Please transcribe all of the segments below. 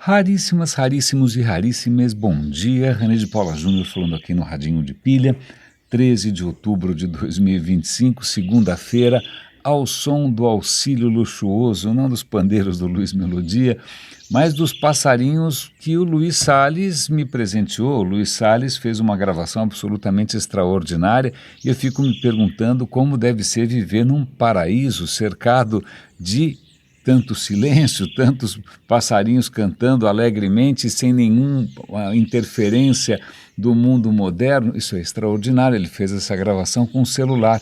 Raríssimas, raríssimos e raríssimas, bom dia. René de Paula Júnior falando aqui no Radinho de Pilha, 13 de outubro de 2025, segunda-feira, ao som do auxílio luxuoso, não dos pandeiros do Luiz Melodia, mas dos passarinhos que o Luiz Salles me presenteou. O Luiz Salles fez uma gravação absolutamente extraordinária e eu fico me perguntando como deve ser viver num paraíso cercado de tanto silêncio, tantos passarinhos cantando alegremente, sem nenhuma interferência do mundo moderno. Isso é extraordinário. Ele fez essa gravação com um celular.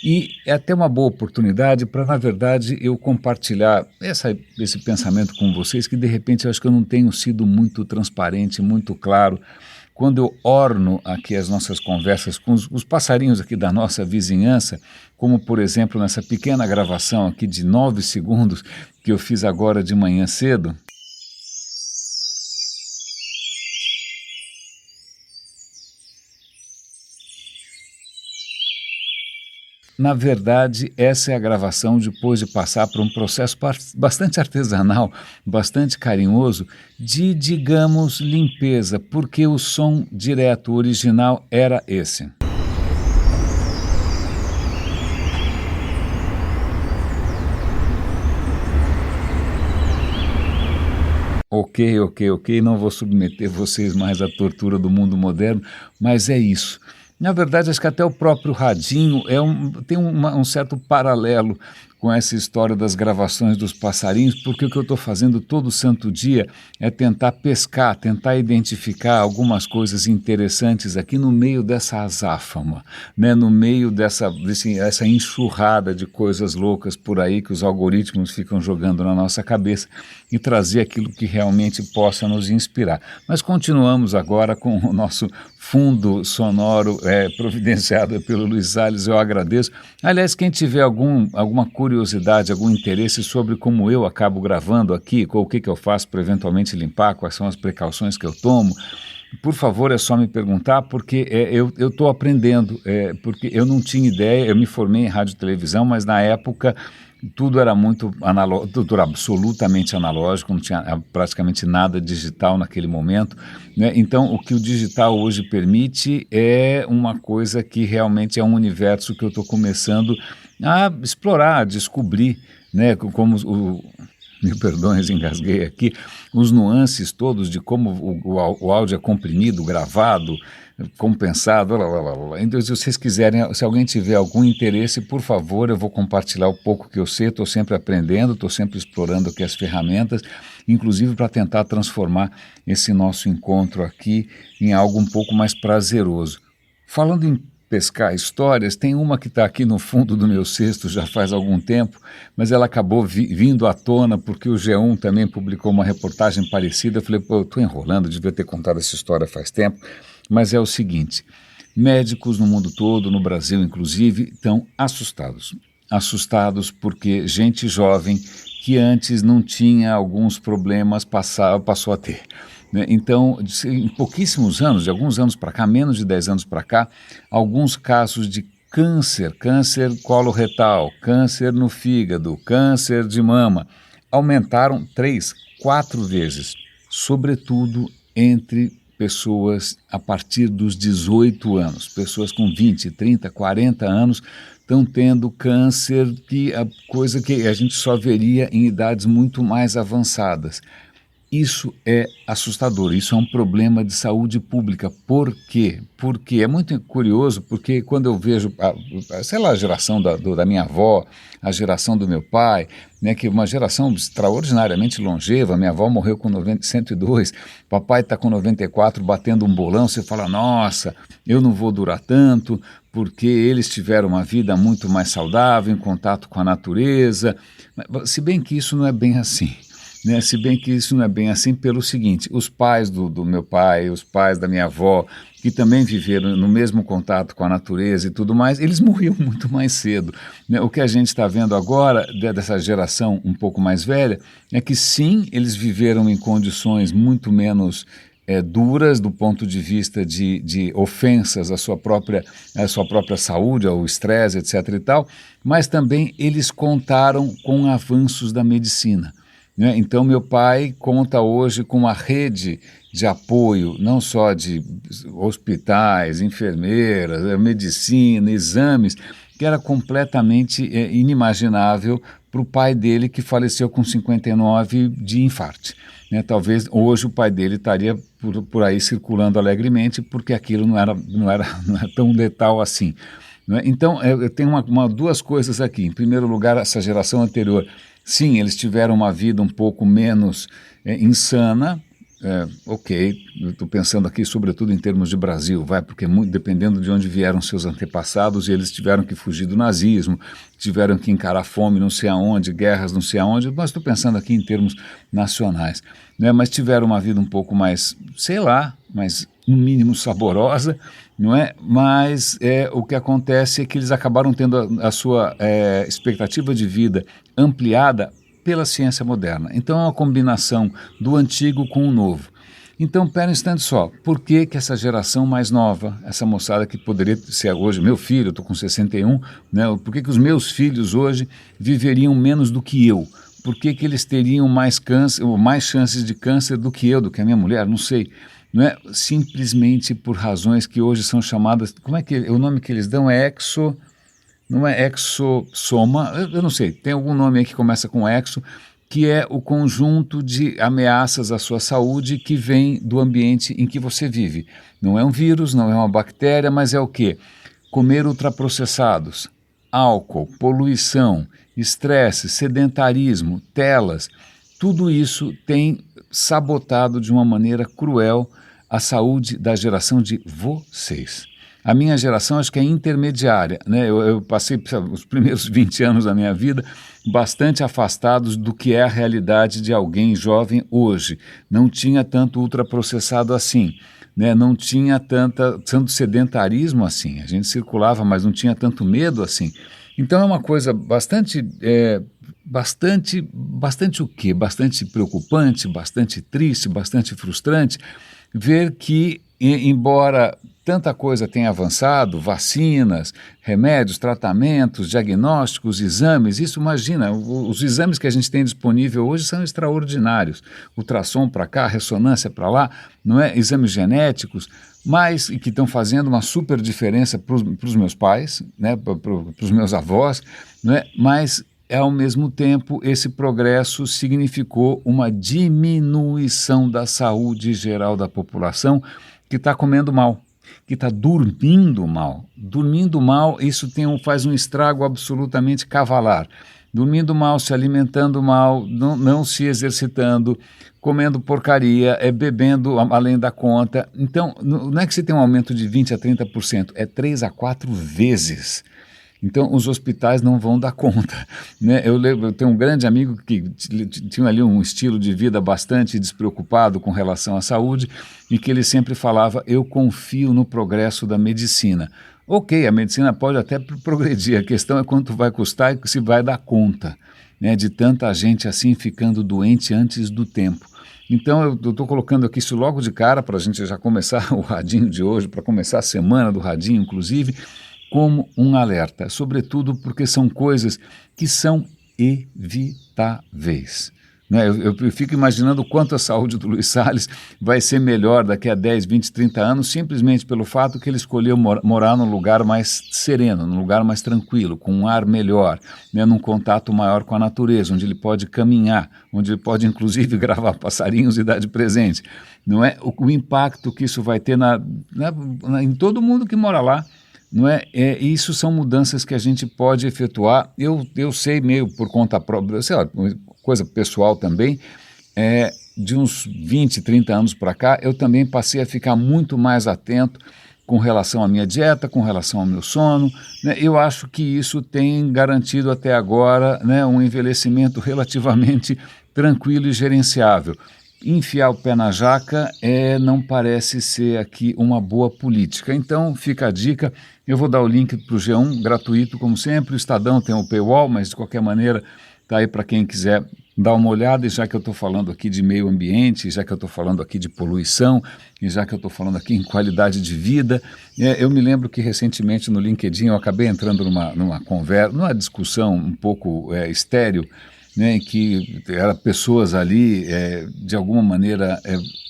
E é até uma boa oportunidade para, na verdade, eu compartilhar esse pensamento com vocês, que de repente eu acho que eu não tenho sido muito transparente, muito claro. Quando eu orno aqui as nossas conversas com os passarinhos aqui da nossa vizinhança, como por exemplo nessa pequena gravação aqui de 9 segundos que eu fiz agora de manhã cedo. Na verdade, essa é a gravação depois de passar por um processo bastante artesanal, bastante carinhoso, de, digamos, limpeza, porque o som direto, original, era esse. Ok, não vou submeter vocês mais à tortura do mundo moderno, mas é isso. Na verdade, acho que até o próprio radinho tem um certo paralelo com essa história das gravações dos passarinhos, porque o que eu estou fazendo todo santo dia é tentar pescar, tentar identificar algumas coisas interessantes aqui no meio dessa azáfama, né? No meio dessa enxurrada de coisas loucas por aí que os algoritmos ficam jogando na nossa cabeça e trazer aquilo que realmente possa nos inspirar. Mas continuamos agora com o nosso fundo sonoro providenciado pelo Luiz Salles, eu agradeço. Aliás, quem tiver alguma curiosidade, algum interesse sobre como eu acabo gravando aqui, o que eu faço para eventualmente limpar, quais são as precauções que eu tomo, por favor, é só me perguntar, porque eu estou aprendendo, porque eu não tinha ideia, eu me formei em rádio e televisão, mas na época tudo era muito analógico, tudo era absolutamente analógico, não tinha praticamente nada digital naquele momento, né? Então, o que o digital hoje permite é uma coisa que realmente é um universo que eu estou começando a explorar, a descobrir, né? Como me perdoem, engasguei aqui, os nuances todos de como o áudio é comprimido, gravado, compensado, Então, se vocês quiserem, se alguém tiver algum interesse, por favor, eu vou compartilhar o pouco que eu sei, estou sempre aprendendo, estou sempre explorando aqui as ferramentas, inclusive para tentar transformar esse nosso encontro aqui em algo um pouco mais prazeroso. Falando em pescar histórias, tem uma que está aqui no fundo do meu cesto já faz algum tempo, mas ela acabou vindo à tona porque o G1 também publicou uma reportagem parecida. Eu falei, eu estou enrolando, devia ter contado essa história faz tempo, mas é o seguinte: médicos no mundo todo, no Brasil inclusive, estão assustados porque gente jovem que antes não tinha alguns problemas passou a ter. Então, em pouquíssimos anos, de alguns anos para cá, menos de 10 anos para cá, alguns casos de câncer coloretal, câncer no fígado, câncer de mama, aumentaram 3, 4 vezes, sobretudo entre pessoas a partir dos 18 anos, pessoas com 20, 30, 40 anos estão tendo câncer, coisa que a gente só veria em idades muito mais avançadas. Isso é assustador, isso é um problema de saúde pública. Por quê? Porque é muito curioso, porque quando eu vejo, a geração da minha avó, a geração do meu pai, né, que é uma geração extraordinariamente longeva, minha avó morreu com 102, papai está com 94 batendo um bolão, você fala, nossa, eu não vou durar tanto, porque eles tiveram uma vida muito mais saudável, em contato com a natureza, se bem que isso não é bem assim. Se bem que isso não é bem assim pelo seguinte, os pais do meu pai, os pais da minha avó, que também viveram no mesmo contato com a natureza e tudo mais, eles morriam muito mais cedo. O que a gente está vendo agora, dessa geração um pouco mais velha, é que sim, eles viveram em condições muito menos duras do ponto de vista de ofensas à sua própria saúde, ao estresse, etc. e tal, mas também eles contaram com avanços da medicina. né? Então, meu pai conta hoje com uma rede de apoio, não só de hospitais, enfermeiras, medicina, exames, que era completamente inimaginável para o pai dele, que faleceu com 59 de infarte. Né? Talvez hoje o pai dele estaria por aí circulando alegremente, porque aquilo não era tão letal assim. Né? Então, eu tenho duas coisas aqui. Em primeiro lugar, essa geração anterior, sim, eles tiveram uma vida um pouco menos insana. Ok, estou pensando aqui sobretudo em termos de Brasil, porque dependendo de onde vieram seus antepassados, eles tiveram que fugir do nazismo, tiveram que encarar fome não sei aonde, guerras não sei aonde, mas estou pensando aqui em termos nacionais, né? Mas tiveram uma vida um pouco mais, sei lá, mas no mínimo saborosa, não é? Mas o que acontece é que eles acabaram tendo a sua expectativa de vida ampliada pela ciência moderna. Então é uma combinação do antigo com o novo. Então, pera um instante só, por que essa geração mais nova, essa moçada que poderia ser hoje, meu filho, eu estou com 61, né, por que os meus filhos hoje viveriam menos do que eu? Por que eles teriam mais câncer, ou mais chances de câncer do que eu, do que a minha mulher? Não sei. Não é simplesmente por razões que hoje são chamadas, como é que o nome que eles dão é não é exossoma, eu não sei, tem algum nome aí que começa com exo, que é o conjunto de ameaças à sua saúde que vem do ambiente em que você vive. Não é um vírus, não é uma bactéria, mas é o quê? Comer ultraprocessados, álcool, poluição, estresse, sedentarismo, telas, tudo isso tem sabotado de uma maneira cruel a saúde da geração de vocês. A minha geração acho que é intermediária, né? Eu passei os primeiros 20 anos da minha vida bastante afastados do que é a realidade de alguém jovem hoje. Não tinha tanto ultraprocessado assim, né? Não tinha tanto sedentarismo assim. A gente circulava, mas não tinha tanto medo assim. Então é uma coisa bastante o quê? Bastante preocupante, bastante triste, bastante frustrante ver que, embora tanta coisa tenha avançado, vacinas, remédios, tratamentos, diagnósticos, exames, isso imagina, os exames que a gente tem disponível hoje são extraordinários, ultrassom para cá, ressonância para lá, não é? Exames genéticos, mas que estão fazendo uma super diferença para os meus pais, né? Para os meus avós, não é? Mas ao mesmo tempo, esse progresso significou uma diminuição da saúde geral da população que está comendo mal, que está dormindo mal. Dormindo mal, isso faz um estrago absolutamente cavalar. Dormindo mal, se alimentando mal, não se exercitando, comendo porcaria, bebendo além da conta. Então, não é que você tem um aumento de 20% a 30%, é 3 a 4 vezes. Então, os hospitais não vão dar conta, né? Eu tenho um grande amigo que tinha ali um estilo de vida bastante despreocupado com relação à saúde e que ele sempre falava, eu confio no progresso da medicina. Ok, a medicina pode até progredir, a questão é quanto vai custar e se vai dar conta, né, de tanta gente assim ficando doente antes do tempo. Então, eu estou colocando aqui isso logo de cara para a gente já começar o Radinho de hoje, para começar a semana do Radinho, inclusive, como um alerta, sobretudo porque são coisas que são evitáveis. Né? Eu fico imaginando o quanto a saúde do Luiz Salles vai ser melhor daqui a 10, 20, 30 anos, simplesmente pelo fato que ele escolheu morar num lugar mais sereno, num lugar mais tranquilo, com um ar melhor, né? Num contato maior com a natureza, onde ele pode caminhar, onde ele pode inclusive gravar passarinhos e dar de presente. Não é? O impacto que isso vai ter em todo mundo que mora lá. Não é? Isso são mudanças que a gente pode efetuar. Eu sei meio por conta própria, sei lá, coisa pessoal também, de uns 20, 30 anos para cá, eu também passei a ficar muito mais atento com relação à minha dieta, com relação ao meu sono, né? Eu acho que isso tem garantido até agora, né, um envelhecimento relativamente tranquilo e gerenciável. Enfiar o pé na jaca não parece ser aqui uma boa política. Então fica a dica, eu vou dar o link para o G1 gratuito como sempre, o Estadão tem o paywall, mas de qualquer maneira está aí para quem quiser dar uma olhada, e já que eu estou falando aqui de meio ambiente, já que eu estou falando aqui de poluição, e já que eu estou falando aqui em qualidade de vida, eu me lembro que recentemente no LinkedIn eu acabei entrando numa conversa, numa discussão um pouco estéril, né, que eram pessoas ali, de alguma maneira,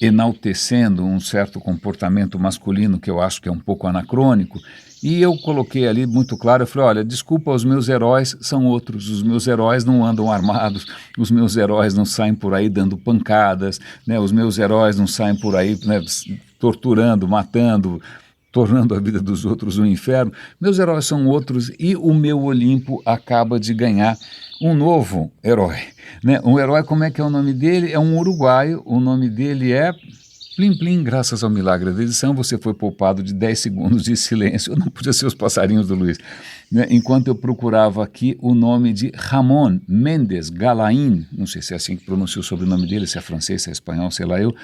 enaltecendo um certo comportamento masculino que eu acho que é um pouco anacrônico. E eu coloquei ali muito claro, eu falei, olha, desculpa, os meus heróis são outros, os meus heróis não andam armados, os meus heróis não saem por aí dando pancadas, né, os meus heróis não saem por aí, né, torturando, matando, tornando a vida dos outros um inferno. Meus heróis são outros e o meu Olimpo acaba de ganhar um novo herói, né? Um herói, como é que é o nome dele? É um uruguaio, o nome dele é Plim Plim. Graças ao milagre da edição, você foi poupado de 10 segundos de silêncio. Não podia ser os passarinhos do Luiz, né? Enquanto eu procurava aqui o nome de Ramon Mendes Galain, não sei se é assim que pronuncia o sobrenome dele, se é francês, se é espanhol, sei lá eu,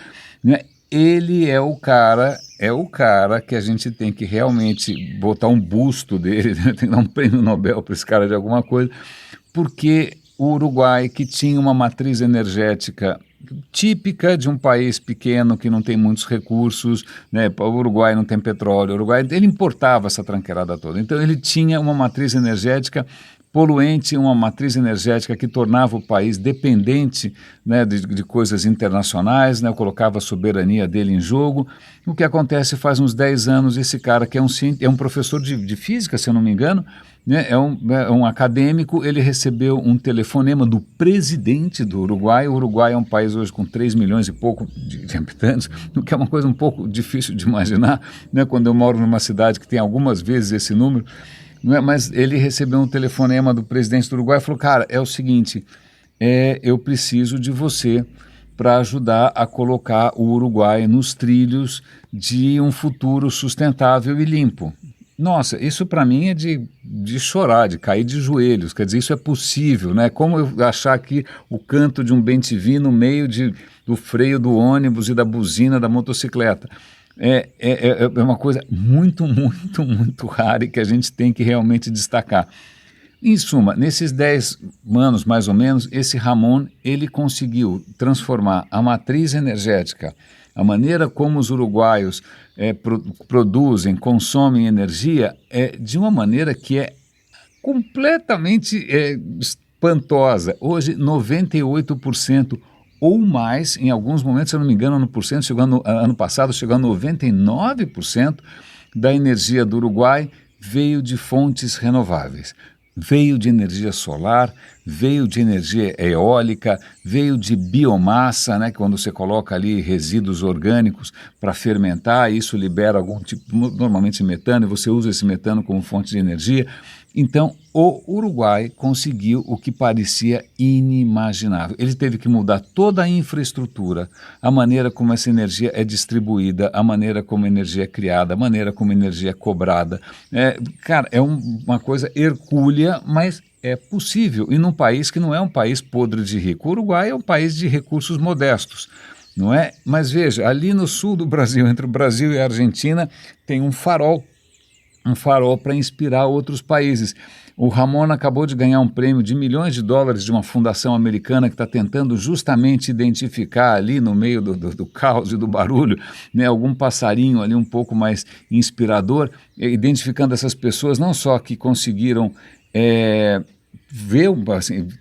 né? Ele é o cara que a gente tem que realmente botar um busto dele, né? Tem que dar um prêmio Nobel para esse cara de alguma coisa, porque o Uruguai, que tinha uma matriz energética típica de um país pequeno que não tem muitos recursos, né? O Uruguai não tem petróleo, o Uruguai, ele importava essa tranqueirada toda. Então ele tinha uma matriz energética poluente, uma matriz energética que tornava o país dependente, né, de coisas internacionais, né, colocava a soberania dele em jogo. O que acontece faz uns 10 anos, esse cara que é um professor de física, se eu não me engano, né, é um acadêmico, ele recebeu um telefonema do presidente do Uruguai. O Uruguai é um país hoje com 3 milhões e pouco de habitantes, o que é uma coisa um pouco difícil de imaginar, né, quando eu moro numa cidade que tem algumas vezes esse número. Não é, mas ele recebeu um telefonema do presidente do Uruguai e falou, cara, é o seguinte, eu preciso de você para ajudar a colocar o Uruguai nos trilhos de um futuro sustentável e limpo. Nossa, isso para mim é de chorar, de cair de joelhos, quer dizer, isso é possível, né? Como eu achar aqui o canto de um bem-te-vi no meio do freio do ônibus e da buzina da motocicleta. É uma coisa muito, muito, muito rara e que a gente tem que realmente destacar. Em suma, nesses 10 anos, mais ou menos, esse Ramon, ele conseguiu transformar a matriz energética, a maneira como os uruguaios produzem, consomem energia, de uma maneira que é completamente espantosa. Hoje, 98% ou mais, em alguns momentos, se eu não me engano, ano passado chegou a 99% da energia do Uruguai veio de fontes renováveis. Veio de energia solar, veio de energia eólica, veio de biomassa, né, quando você coloca ali resíduos orgânicos para fermentar, isso libera algum tipo, normalmente metano, e você usa esse metano como fonte de energia. Então, o Uruguai conseguiu o que parecia inimaginável. Ele teve que mudar toda a infraestrutura, a maneira como essa energia é distribuída, a maneira como a energia é criada, a maneira como a energia é cobrada. Cara, é uma coisa hercúlea, mas é possível. E num país que não é um país podre de rico. O Uruguai é um país de recursos modestos, não é? Mas veja, ali no sul do Brasil, entre o Brasil e a Argentina, tem um farol para inspirar outros países. O Ramon acabou de ganhar um prêmio de milhões de dólares de uma fundação americana que está tentando justamente identificar ali no meio do caos e do barulho, né, algum passarinho ali um pouco mais inspirador, identificando essas pessoas não só que conseguiram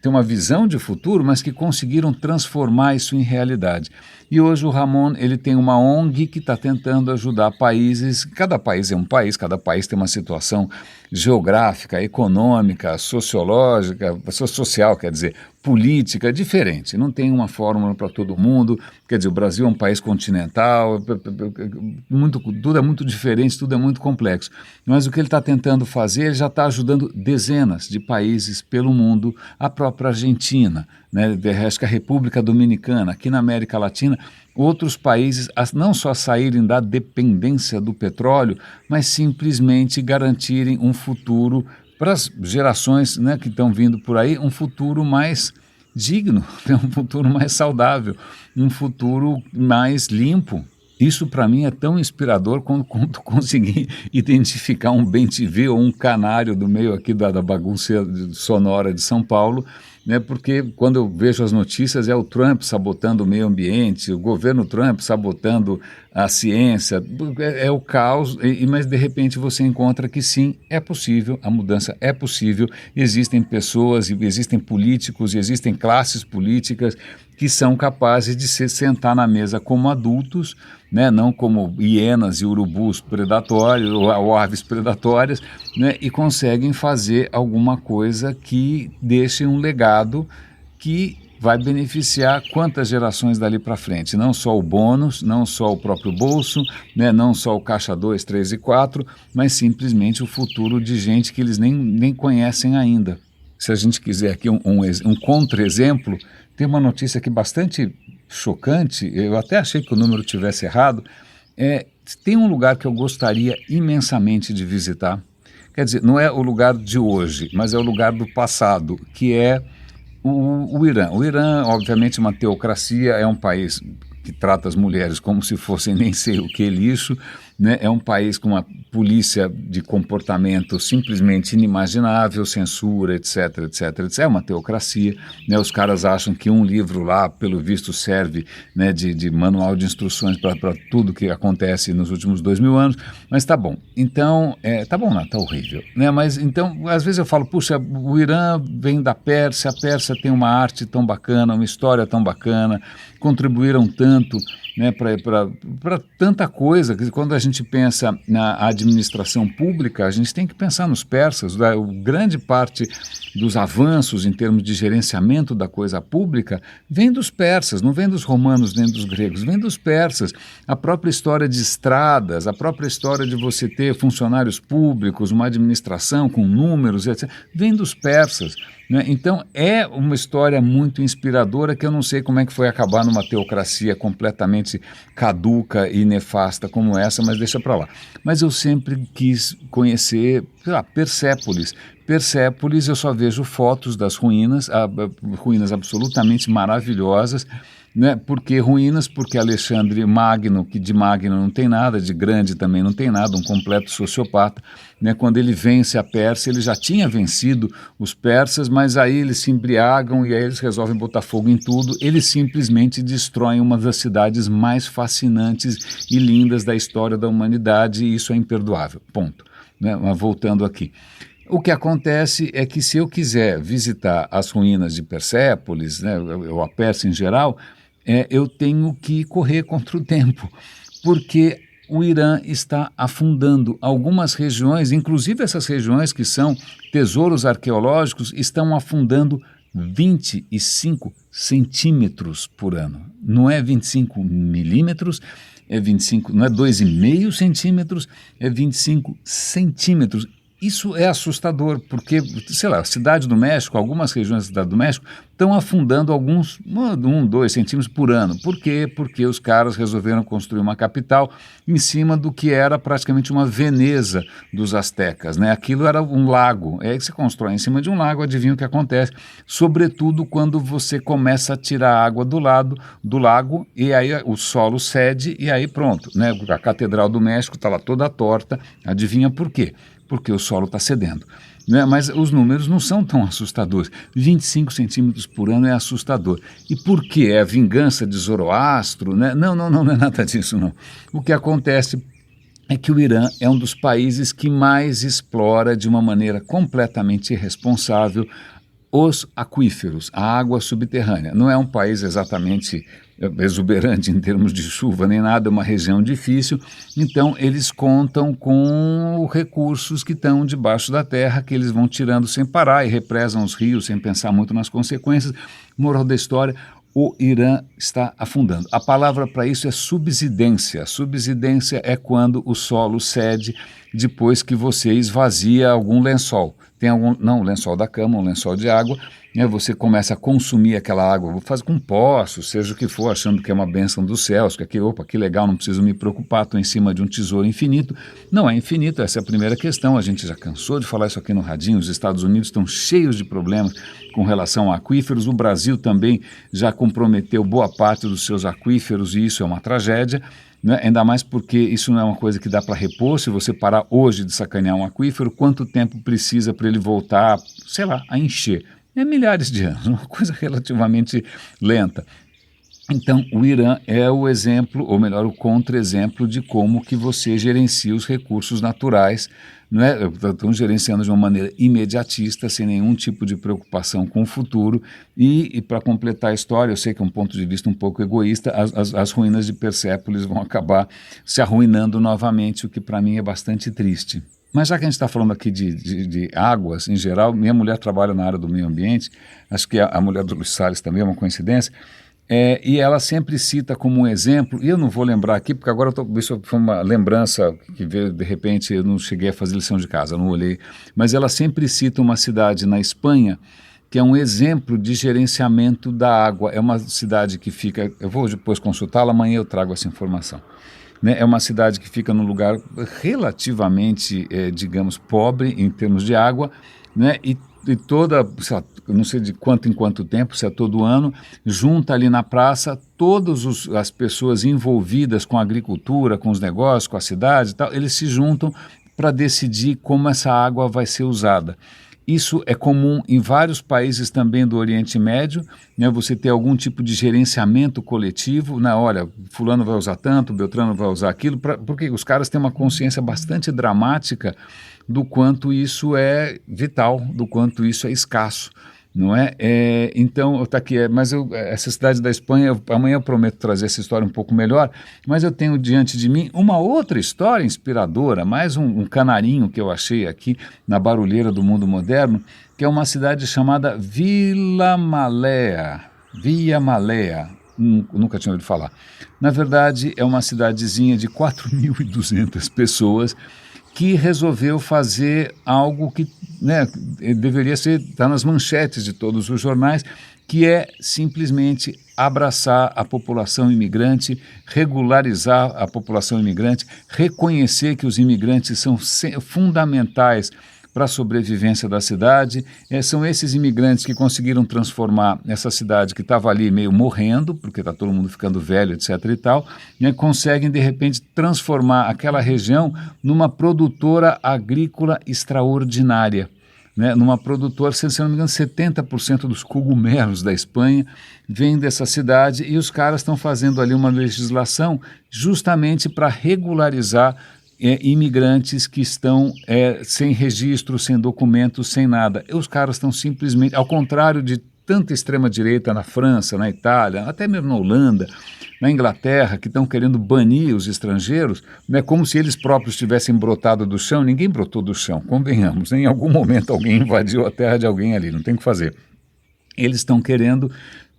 ter uma visão de futuro, mas que conseguiram transformar isso em realidade. E hoje o Ramon, ele tem uma ONG que está tentando ajudar países, cada país é um país, cada país tem uma situação geográfica, econômica, sociológica, social, quer dizer, política, diferente. Não tem uma fórmula para todo mundo, quer dizer, o Brasil é um país continental, tudo é muito diferente, tudo é muito complexo. Mas o que ele está tentando fazer, ele já está ajudando dezenas de países pelo mundo, a própria Argentina, né, acho que a República Dominicana, aqui na América Latina, outros países não só saírem da dependência do petróleo, mas simplesmente garantirem um futuro para as gerações, né, que estão vindo por aí, um futuro mais digno, um futuro mais saudável, um futuro mais limpo. Isso para mim é tão inspirador quando conseguir identificar um bem-te-vi ou um canário do meio aqui da bagunça sonora de São Paulo, né, porque quando eu vejo as notícias é o Trump sabotando o meio ambiente, o governo Trump sabotando a ciência, é o caos, mas de repente você encontra que sim, é possível, a mudança é possível, existem pessoas, existem políticos, existem classes políticas que são capazes de se sentar na mesa como adultos, né, não como hienas e urubus predatórios ou aves predatórias, né, e conseguem fazer alguma coisa que deixe um legado que vai beneficiar quantas gerações dali para frente, não só o bônus, não só o próprio bolso, né, não só o caixa 2, 3 e 4, mas simplesmente o futuro de gente que eles nem conhecem ainda. Se a gente quiser aqui um contra-exemplo, tem uma notícia aqui bastante chocante, eu até achei que o número tivesse errado, tem um lugar que eu gostaria imensamente de visitar, quer dizer, não é o lugar de hoje, mas é o lugar do passado, que é o Irã. O Irã, obviamente, é uma teocracia, é um país que trata as mulheres como se fossem nem sei o que lixo, né? É um país com uma polícia de comportamento simplesmente inimaginável, censura, etc, etc, etc. É uma teocracia, né? Os caras acham que um livro lá, pelo visto, serve, né, de manual de instruções para tudo que acontece nos últimos 2000 anos, mas tá bom. Então, tá bom não, tá horrível, né? Mas então, às vezes eu falo, puxa, o Irã vem da Pérsia, a Pérsia tem uma arte tão bacana, uma história tão bacana, contribuíram tanto, né, para tanta coisa, que quando a gente pensa na administração pública, a gente tem que pensar nos persas, grande parte dos avanços em termos de gerenciamento da coisa pública vem dos persas, não vem dos romanos nem dos gregos, vem dos persas. A própria história de estradas, a própria história de você ter funcionários públicos, uma administração com números, etc., vem dos persas. Né? Então é uma história muito inspiradora que eu não sei como é que foi acabar numa teocracia completamente caduca e nefasta como essa, mas deixa para lá. Mas eu sempre quis conhecer, sei lá, Persépolis. Persépolis eu só vejo fotos das ruínas, ruínas absolutamente maravilhosas, né? Porque ruínas, porque Alexandre Magno, que de Magno não tem nada, de grande também não tem nada, um completo sociopata, né? Quando ele vence a Pérsia, ele já tinha vencido os persas, mas aí eles se embriagam e aí eles resolvem botar fogo em tudo, eles simplesmente destroem uma das cidades mais fascinantes e lindas da história da humanidade e isso é imperdoável, ponto. Né? Mas voltando aqui. O que acontece é que se eu quiser visitar as ruínas de Persépolis, né, ou a Pérsia em geral, eu tenho que correr contra o tempo, porque o Irã está afundando. Algumas regiões, inclusive essas regiões que são tesouros arqueológicos, estão afundando 25 centímetros por ano. Não é 25 milímetros, é 25, não é 2,5 centímetros, é 25 centímetros. Isso é assustador, porque, sei lá, a Cidade do México, algumas regiões da Cidade do México estão afundando alguns 2 centímetros por ano. Por quê? Porque os caras resolveram construir uma capital em cima do que era praticamente uma Veneza dos astecas, né? Aquilo era um lago, é aí que você constrói em cima de um lago, adivinha o que acontece? Sobretudo quando você começa a tirar a água do lago e aí o solo cede e aí pronto, né? A Catedral do México está lá toda torta, adivinha por quê? Porque o solo está cedendo. Né? Mas os números não são tão assustadores. 25 centímetros por ano é assustador. E por quê? É a vingança de Zoroastro? Né? Não é nada disso, não. O que acontece é que o Irã é um dos países que mais explora de uma maneira completamente irresponsável os aquíferos, a água subterrânea. Não é um país exatamente exuberante em termos de chuva nem nada, é uma região difícil, então eles contam com recursos que estão debaixo da terra, que eles vão tirando sem parar e represam os rios sem pensar muito nas consequências. Moral da história, o Irã está afundando. A palavra para isso é subsidência. Subsidência é quando o solo cede depois que você esvazia algum lençol. Tem algum, não, lençol da cama, um lençol de água, né, você começa a consumir aquela água, vou fazer com poços, seja o que for, achando que é uma bênção dos céus, que aqui, opa, que legal, não preciso me preocupar, estou em cima de um tesouro infinito. Não é infinito, essa é a primeira questão, a gente já cansou de falar isso aqui no radinho, os Estados Unidos estão cheios de problemas com relação a aquíferos, o Brasil também já comprometeu boa parte dos seus aquíferos e isso é uma tragédia. Né? Ainda mais porque isso não é uma coisa que dá para repor. Se você parar hoje de sacanear um aquífero, quanto tempo precisa para ele voltar, sei lá, a encher? É milhares de anos, uma coisa relativamente lenta. Então, o Irã é o exemplo, ou melhor, o contra-exemplo de como que você gerencia os recursos naturais, não é? Estão gerenciando de uma maneira imediatista, sem nenhum tipo de preocupação com o futuro. E para completar a história, eu sei que é um ponto de vista um pouco egoísta, as ruínas de Persépolis vão acabar se arruinando novamente, o que para mim é bastante triste. Mas já que a gente está falando aqui de águas em geral, minha mulher trabalha na área do meio ambiente, acho que a mulher do Luiz Salles também é uma coincidência. E ela sempre cita como um exemplo, e eu não vou lembrar aqui, porque agora isso foi uma lembrança que veio, de repente eu não cheguei a fazer lição de casa, não olhei, mas ela sempre cita uma cidade na Espanha que é um exemplo de gerenciamento da água. É uma cidade que fica, eu vou depois consultá-la, amanhã eu trago essa informação. Né? É uma cidade que fica num lugar relativamente, digamos, pobre em termos de água, né? E toda, sei lá, não sei de quanto em quanto tempo, se é todo ano, junta ali na praça todas as pessoas envolvidas com a agricultura, com os negócios, com a cidade e tal, eles se juntam para decidir como essa água vai ser usada. Isso é comum em vários países também do Oriente Médio, né? Você ter algum tipo de gerenciamento coletivo, né? Olha, fulano vai usar tanto, Beltrano vai usar aquilo, porque os caras têm uma consciência bastante dramática do quanto isso é vital, do quanto isso é escasso, não é? Então, está aqui, mas essa cidade da Espanha, amanhã eu prometo trazer essa história um pouco melhor, mas eu tenho diante de mim uma outra história inspiradora, mais um canarinho que eu achei aqui na barulheira do mundo moderno, que é uma cidade chamada Vila Malea, Via Malea. Nunca tinha ouvido falar. Na verdade, é uma cidadezinha de 4.200 pessoas que resolveu fazer algo que, né, deveria estar nas manchetes de todos os jornais, que é simplesmente abraçar a população imigrante, regularizar a população imigrante, reconhecer que os imigrantes são fundamentais para a sobrevivência da cidade. São esses imigrantes que conseguiram transformar essa cidade que estava ali meio morrendo, porque está todo mundo ficando velho, etc. e tal, né, conseguem de repente transformar aquela região numa produtora agrícola extraordinária. Né, numa produtora, se não me engano, 70% dos cogumelos da Espanha vêm dessa cidade, e os caras estão fazendo ali uma legislação justamente para regularizar imigrantes que estão sem registro, sem documentos, sem nada. E os caras estão simplesmente, ao contrário de tanta extrema-direita na França, na Itália, até mesmo na Holanda, na Inglaterra, que estão querendo banir os estrangeiros, né, como se eles próprios tivessem brotado do chão. Ninguém brotou do chão, convenhamos. Em algum momento alguém invadiu a terra de alguém ali, não tem o que fazer. Eles estão querendo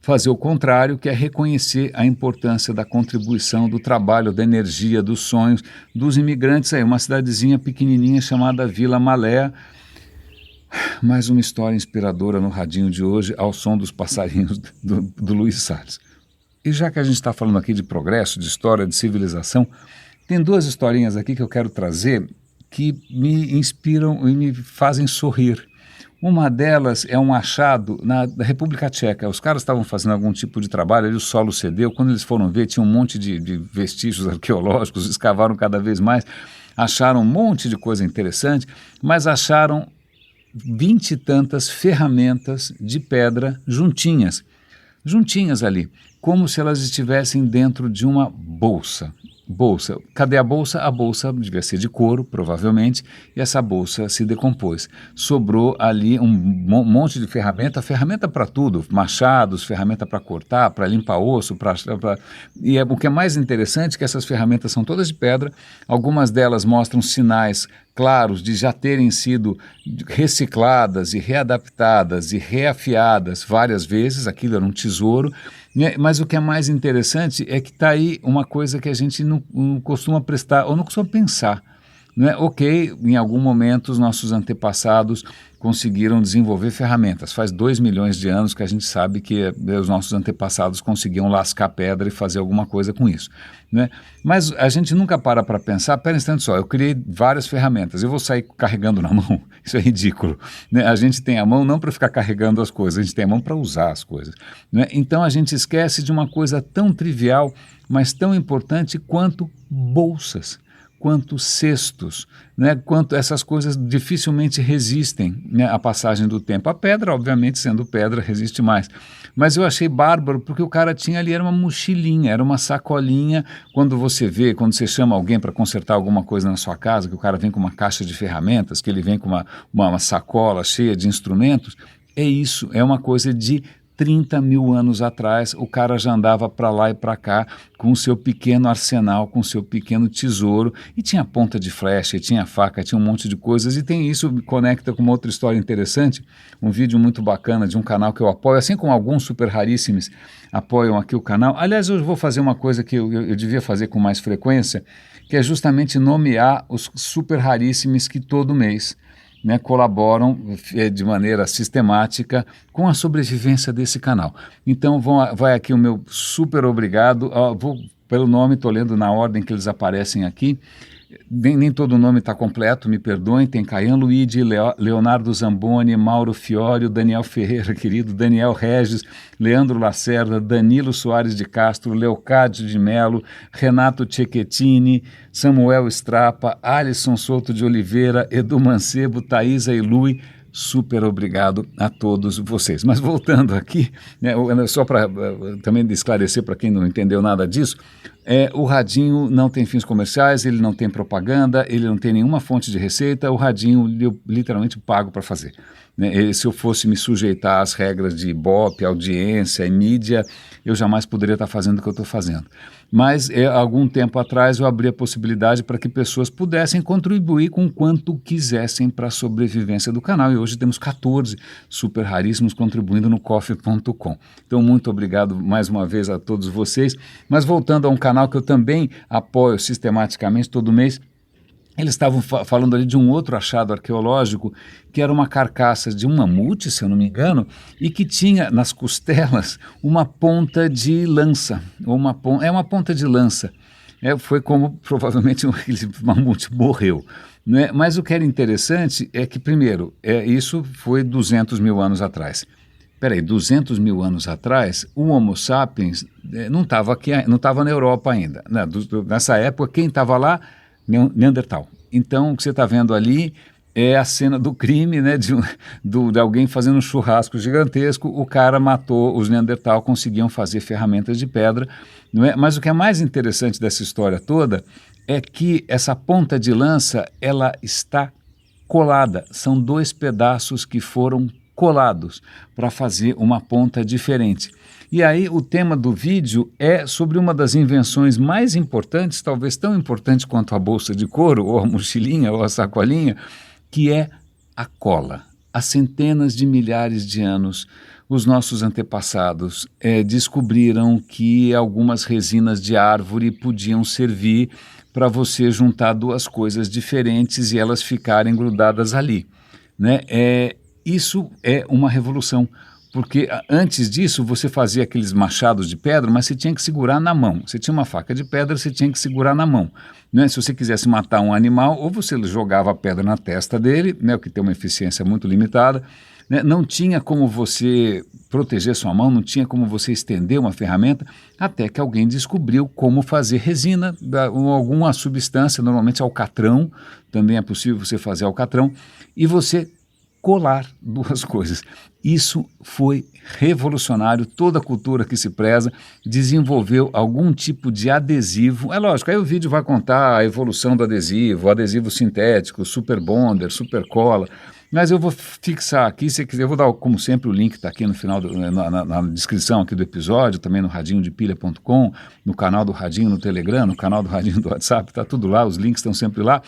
fazer o contrário, que é reconhecer a importância da contribuição, do trabalho, da energia, dos sonhos dos imigrantes. Aí, uma cidadezinha pequenininha chamada Vila Malea. Mais uma história inspiradora no radinho de hoje, ao som dos passarinhos do Luiz Salles. E já que a gente está falando aqui de progresso, de história, de civilização, tem duas historinhas aqui que eu quero trazer que me inspiram e me fazem sorrir. Uma delas é um achado na República Tcheca. Os caras estavam fazendo algum tipo de trabalho, ali o solo cedeu. Quando eles foram ver, tinha um monte de vestígios arqueológicos, escavaram cada vez mais, acharam um monte de coisa interessante, mas acharam 20 e tantas ferramentas de pedra juntinhas ali, como se elas estivessem dentro de uma bolsa. Cadê a bolsa? A bolsa devia ser de couro, provavelmente, e essa bolsa se decompôs. Sobrou ali um monte de ferramenta para tudo, machados, ferramenta para cortar, para limpar osso, e o que é mais interessante é que essas ferramentas são todas de pedra, algumas delas mostram sinais claros de já terem sido recicladas e readaptadas e reafiadas várias vezes. Aquilo era um tesouro. Mas o que é mais interessante é que está aí uma coisa que a gente não costuma prestar, ou não costuma pensar. Não é? Ok, em algum momento os nossos antepassados conseguiram desenvolver ferramentas. Faz 2 milhões de anos que a gente sabe que os nossos antepassados conseguiam lascar pedra e fazer alguma coisa com isso. Né? Mas a gente nunca para pensar, pera um instante só, eu criei várias ferramentas, eu vou sair carregando na mão? Isso é ridículo. Né? A gente tem a mão não para ficar carregando as coisas, a gente tem a mão para usar as coisas. Né? Então a gente esquece de uma coisa tão trivial, mas tão importante quanto bolsas. quanto cestos, né? Quanto essas coisas dificilmente resistem, né, à passagem do tempo. A pedra, obviamente, sendo pedra, resiste mais. Mas eu achei bárbaro porque o cara tinha ali, era uma mochilinha, era uma sacolinha. Quando você chama alguém para consertar alguma coisa na sua casa, que o cara vem com uma caixa de ferramentas, que ele vem com uma sacola cheia de instrumentos, é isso, é uma coisa de 30 mil anos atrás. O cara já andava para lá e para cá com o seu pequeno arsenal, com o seu pequeno tesouro, e tinha ponta de flecha, e tinha faca, tinha um monte de coisas, e isso me conecta com uma outra história interessante, um vídeo muito bacana de um canal que eu apoio, assim como alguns super raríssimos apoiam aqui o canal. Aliás, eu vou fazer uma coisa que eu devia fazer com mais frequência, que é justamente nomear os super raríssimos que todo mês, né, colaboram de maneira sistemática com a sobrevivência desse canal. Então vai aqui o meu super obrigado. Pelo nome, estou lendo na ordem que eles aparecem aqui. Nem todo o nome está completo, me perdoem. Tem Caian Luigi, Leonardo Zamboni, Mauro Fiorio, Daniel Ferreira, querido, Daniel Regis, Leandro Lacerda, Danilo Soares de Castro, Leocádio de Melo, Renato Cechettini, Samuel Strapa, Alisson Souto de Oliveira, Edu Mancebo, Thaisa Ilui. Super obrigado a todos vocês. Mas voltando aqui, né, só para também esclarecer para quem não entendeu nada disso, o Radinho não tem fins comerciais, ele não tem propaganda, ele não tem nenhuma fonte de receita. O Radinho eu literalmente pago para fazer, né? Se eu fosse me sujeitar às regras de Ibope, audiência e mídia, eu jamais poderia estar fazendo o que eu estou fazendo. Mas algum tempo atrás eu abri a possibilidade para que pessoas pudessem contribuir com quanto quisessem para a sobrevivência do canal. E hoje temos 14 super raríssimos contribuindo no Ko-fi.com. Então, muito obrigado mais uma vez a todos vocês. Mas voltando a um canal que eu também apoio sistematicamente todo mês, eles estavam falando ali de um outro achado arqueológico, que era uma carcaça de um mamute, se eu não me engano, e que tinha nas costelas uma ponta de lança, uma ponta de lança. Foi como provavelmente aquele mamute morreu, né? Mas o que era interessante é que, primeiro, isso foi 200 mil anos atrás. Peraí, 200 mil anos atrás, o Homo sapiens não estava aqui, não estava na Europa ainda, né? Nessa época, quem estava lá? Neandertal. Então, o que você está vendo ali é a cena do crime, né, de alguém fazendo um churrasco gigantesco. O cara matou os Neandertal, conseguiam fazer ferramentas de pedra, não é? Mas o que é mais interessante dessa história toda é que essa ponta de lança, ela está colada. São 2 pedaços que foram colados para fazer uma ponta diferente. E aí o tema do vídeo é sobre uma das invenções mais importantes, talvez tão importante quanto a bolsa de couro, ou a mochilinha, ou a sacolinha, que é a cola. Há centenas de milhares de anos, os nossos antepassados descobriram que algumas resinas de árvore podiam servir para você juntar 2 coisas diferentes e elas ficarem grudadas ali, né? Isso é uma revolução. Porque antes disso você fazia aqueles machados de pedra, mas você tinha que segurar na mão. Você tinha uma faca de pedra, você tinha que segurar na mão, né? Se você quisesse matar um animal, ou você jogava a pedra na testa dele, né, o que tem uma eficiência muito limitada, né? Não tinha como você proteger sua mão, não tinha como você estender uma ferramenta, até que alguém descobriu como fazer resina, ou alguma substância, normalmente alcatrão, também é possível você fazer alcatrão, e você colar 2 coisas. Isso foi revolucionário. Toda a cultura que se preza desenvolveu algum tipo de adesivo. É lógico, aí o vídeo vai contar a evolução do adesivo, o adesivo sintético, super bonder, super cola, mas eu vou fixar aqui, se quiser, eu vou dar, como sempre, o link está aqui no final, na descrição aqui do episódio, também no radinhodepilha.com, no canal do Radinho no Telegram, no canal do Radinho do WhatsApp, está tudo lá, os links estão sempre lá,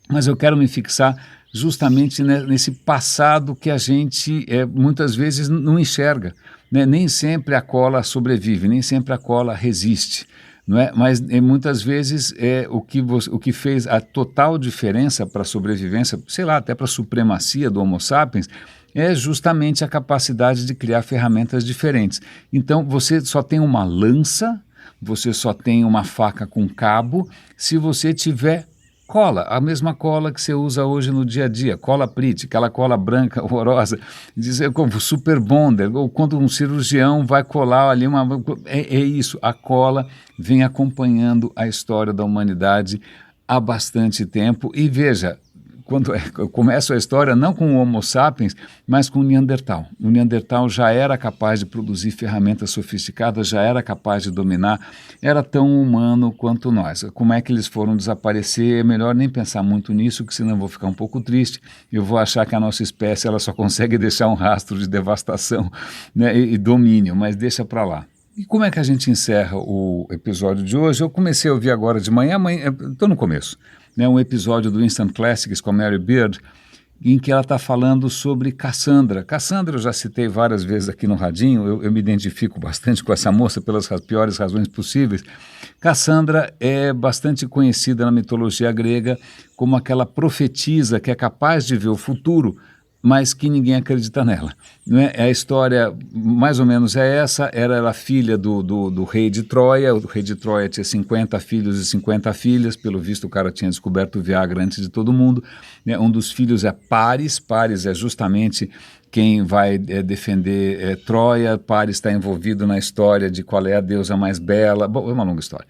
mas eu quero me fixar justamente nesse passado que a gente muitas vezes não enxerga, né? Nem sempre a cola sobrevive, nem sempre a cola resiste, não é? Mas muitas vezes o que fez a total diferença para a sobrevivência, sei lá, até para a supremacia do Homo sapiens, é justamente a capacidade de criar ferramentas diferentes. Então você só tem uma lança, você só tem uma faca com cabo, se você tiver cola, a mesma cola que você usa hoje no dia a dia, cola Prit, aquela cola branca horrorosa, dizer como super bonder, ou quando um cirurgião vai colar ali é isso, a cola vem acompanhando a história da humanidade há bastante tempo. E veja, quando começa a história não com o Homo sapiens, mas com o Neandertal. O Neandertal já era capaz de produzir ferramentas sofisticadas, já era capaz de dominar, era tão humano quanto nós. Como é que eles foram desaparecer? É melhor nem pensar muito nisso, que senão eu vou ficar um pouco triste. Eu vou achar que a nossa espécie ela só consegue deixar um rastro de devastação, né, e domínio, mas deixa para lá. E como é que a gente encerra o episódio de hoje? Eu comecei a ouvir agora de manhã, estou no começo, né, um episódio do Instant Classics com a Mary Beard, em que ela está falando sobre Cassandra. Cassandra eu já citei várias vezes aqui no Radinho, eu me identifico bastante com essa moça pelas piores razões possíveis. Cassandra é bastante conhecida na mitologia grega como aquela profetisa que é capaz de ver o futuro, mas que ninguém acredita nela. Não é? A história, mais ou menos, é essa. Era filha do rei de Troia. O rei de Troia tinha 50 filhos e 50 filhas. Pelo visto, o cara tinha descoberto o Viagra antes de todo mundo. Né? Um dos filhos é Paris. Paris é justamente quem vai defender Troia. Paris está envolvido na história de qual é a deusa mais bela. Bom, é uma longa história.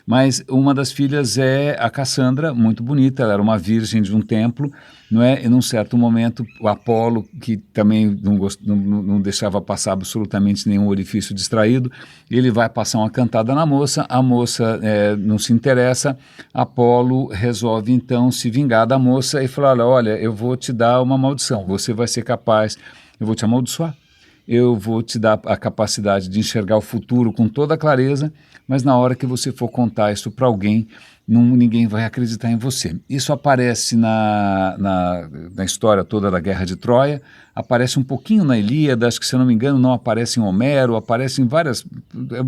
Mas uma das filhas é a Cassandra, muito bonita, ela era uma virgem de um templo, não é? E num certo momento o Apolo, que também não deixava passar absolutamente nenhum orifício distraído, ele vai passar uma cantada na moça, a moça não se interessa, Apolo resolve então se vingar da moça e falar, olha, eu vou te dar uma maldição, você vai ser capaz, eu vou te amaldiçoar. Eu vou te dar a capacidade de enxergar o futuro com toda clareza, mas na hora que você for contar isso para alguém, ninguém vai acreditar em você. Isso aparece na história toda da Guerra de Troia, aparece um pouquinho na Ilíada, acho que se eu não me engano não aparece em Homero, aparece em várias...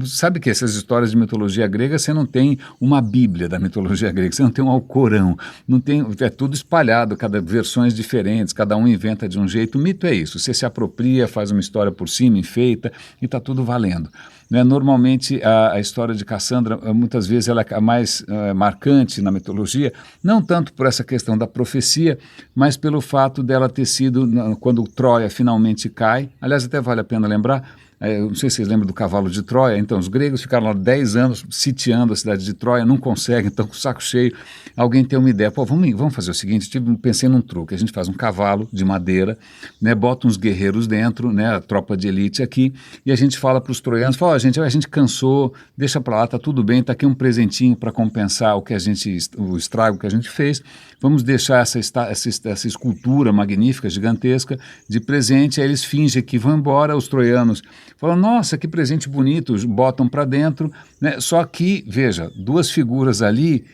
Sabe que essas histórias de mitologia grega, você não tem uma bíblia da mitologia grega, você não tem um Alcorão, não tem, é tudo espalhado, versões diferentes, cada um inventa de um jeito. O mito é isso, você se apropria, faz uma história por cima, enfeita e está tudo valendo. Né? Normalmente a história de Cassandra, muitas vezes ela é a mais marcante na mitologia, não tanto por essa questão da profecia, mas pelo fato dela ter sido, quando Troia finalmente cai, aliás até vale a pena lembrar, não sei se vocês lembram do cavalo de Troia, então os gregos ficaram lá 10 anos sitiando a cidade de Troia, não conseguem, estão com o saco cheio, alguém tem uma ideia, vamos fazer o seguinte, pensei num truque, a gente faz um cavalo de madeira, né, bota uns guerreiros dentro, né, a tropa de elite aqui, e a gente fala para os troianos, fala, a gente cansou, deixa para lá, tá tudo bem, tá aqui um presentinho para compensar o estrago que a gente fez, vamos deixar essa escultura magnífica, gigantesca, de presente, aí eles fingem que vão embora, os troianos falam, nossa, que presente bonito, botam para dentro, né? Só que, veja, duas figuras ali,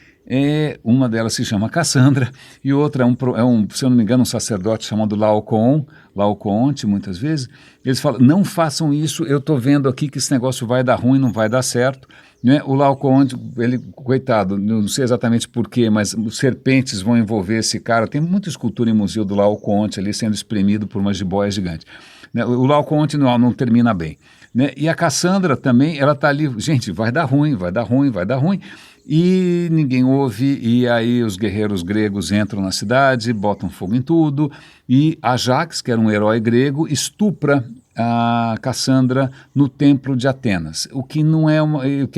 uma delas se chama Cassandra e outra se eu não me engano, um sacerdote chamado Laocoonte, muitas vezes, eles falam, não façam isso, eu estou vendo aqui que esse negócio vai dar ruim, não vai dar certo, né? O Laocoonte, ele, coitado, não sei exatamente porquê, mas serpentes vão envolver esse cara, tem muita escultura em museu do Laocoonte ali sendo espremido por uma jiboia gigante. O Laocoonte não termina bem. Né? E a Cassandra também, ela está ali, gente, vai dar ruim, e ninguém ouve, e aí os guerreiros gregos entram na cidade, botam fogo em tudo, e Ajax, que era um herói grego, estupra a Cassandra no templo de Atenas. O que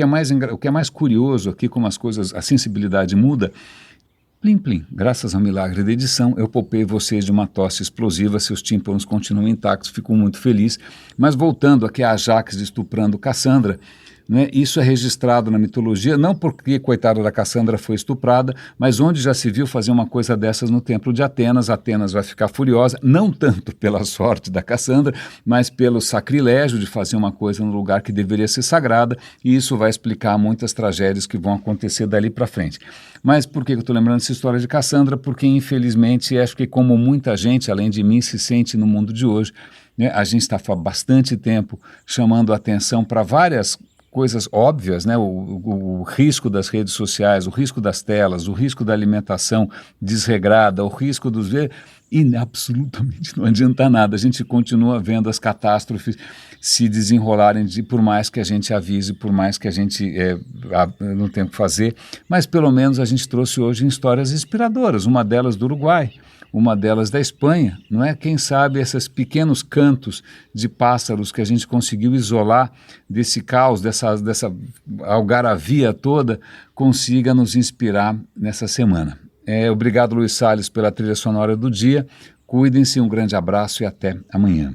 é mais curioso aqui, como a sensibilidade muda, plim, plim, graças ao milagre da edição, eu poupei vocês de uma tosse explosiva, seus tímpanos continuam intactos, fico muito feliz. Mas voltando aqui a Ajax estuprando Cassandra, né, isso é registrado na mitologia, não porque, coitada da Cassandra, foi estuprada, mas onde já se viu fazer uma coisa dessas no templo de Atenas, Atenas vai ficar furiosa, não tanto pela sorte da Cassandra, mas pelo sacrilégio de fazer uma coisa no lugar que deveria ser sagrada, e isso vai explicar muitas tragédias que vão acontecer dali para frente. Mas por que eu estou lembrando essa história de Cassandra? Porque, infelizmente, acho que como muita gente, além de mim, se sente no mundo de hoje, né, a gente está há bastante tempo chamando a atenção para várias coisas óbvias, né? O risco das redes sociais, o risco das telas, o risco da alimentação desregrada, o risco dos... E absolutamente não adianta nada, a gente continua vendo as catástrofes se desenrolarem por mais que a gente avise, por mais que a gente não tenha o que fazer, mas pelo menos a gente trouxe hoje histórias inspiradoras, uma delas do Uruguai. uma delas da Espanha, não é? Quem sabe esses pequenos cantos de pássaros que a gente conseguiu isolar desse caos, dessa algaravia toda, consiga nos inspirar nessa semana. Obrigado, Luiz Salles, pela trilha sonora do dia. Cuidem-se, um grande abraço e até amanhã.